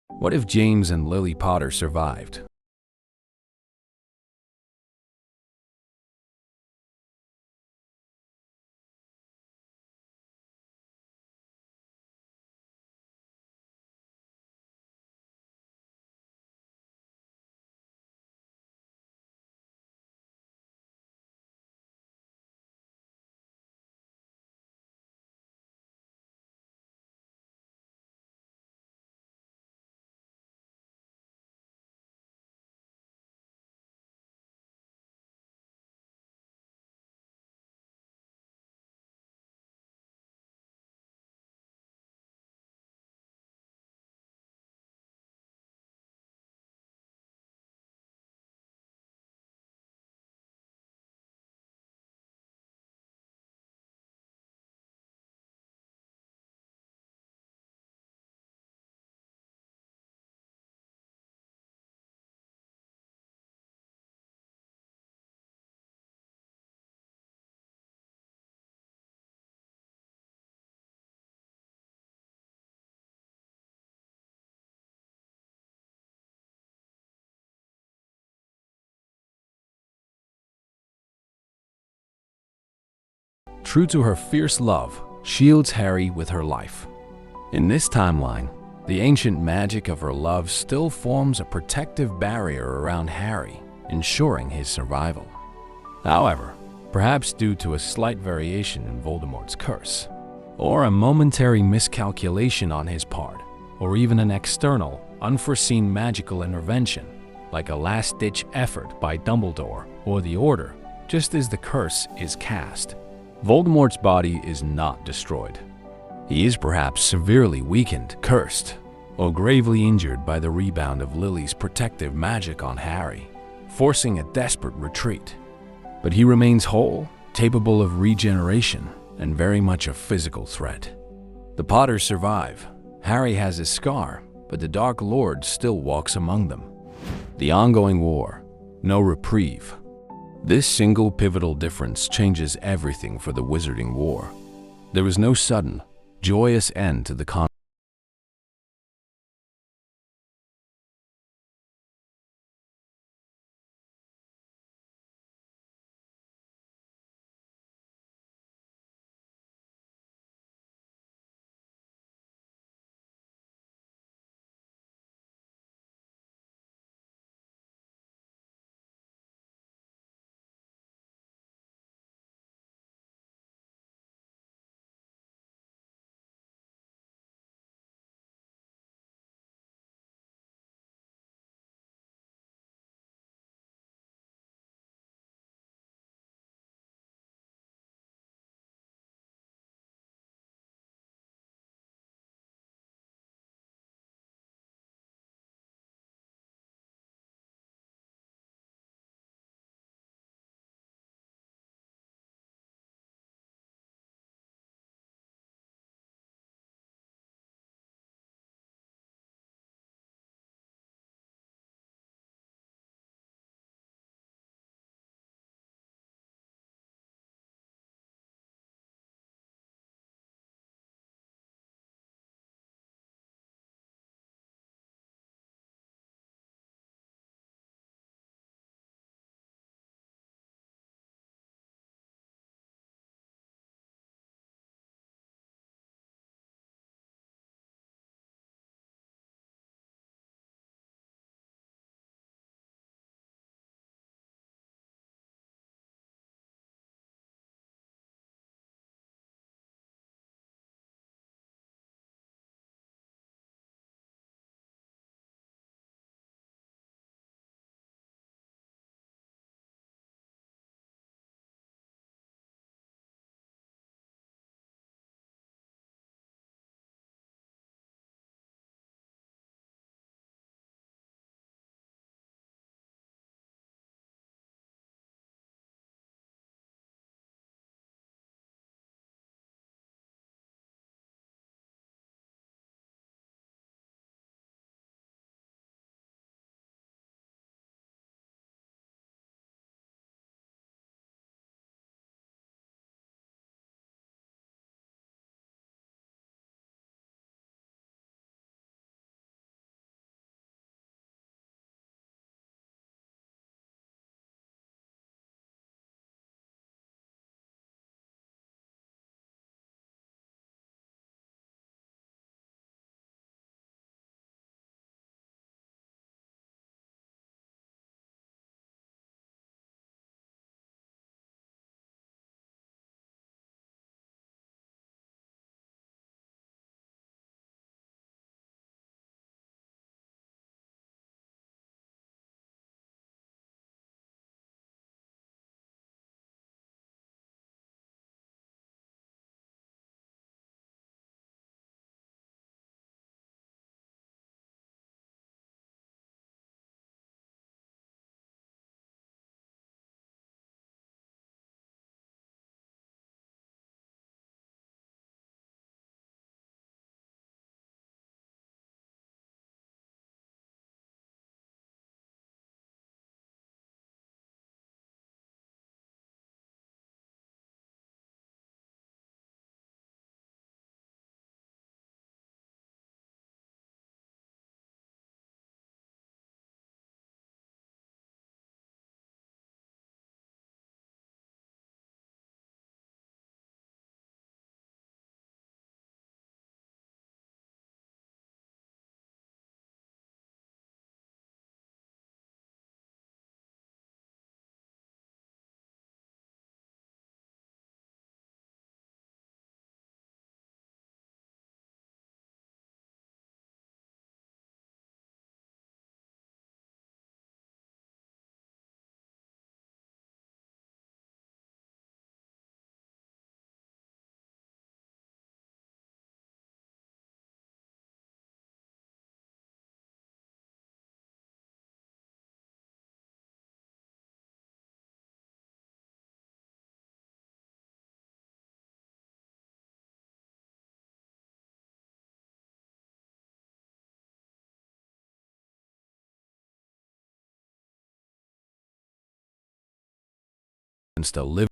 What if James and Lily Potter survived? True to her fierce love, shields Harry with her life. In this timeline, the ancient magic of her love still forms a protective barrier around Harry, ensuring his survival. However, perhaps due to a slight variation in Voldemort's curse, or a momentary miscalculation on his part, or even an external, unforeseen magical intervention, like a last-ditch effort by Dumbledore or the Order, just as the curse is cast, Voldemort's body is not destroyed. He is perhaps severely weakened, cursed, or gravely injured by the rebound of Lily's protective magic on Harry, forcing a desperate retreat. But he remains whole, capable of regeneration, and very much a physical threat. The Potters survive. Harry has his scar, but the Dark Lord still walks among them. The ongoing war, no reprieve. This single pivotal difference changes everything for the Wizarding War. There is no sudden, joyous end to the conflict. still live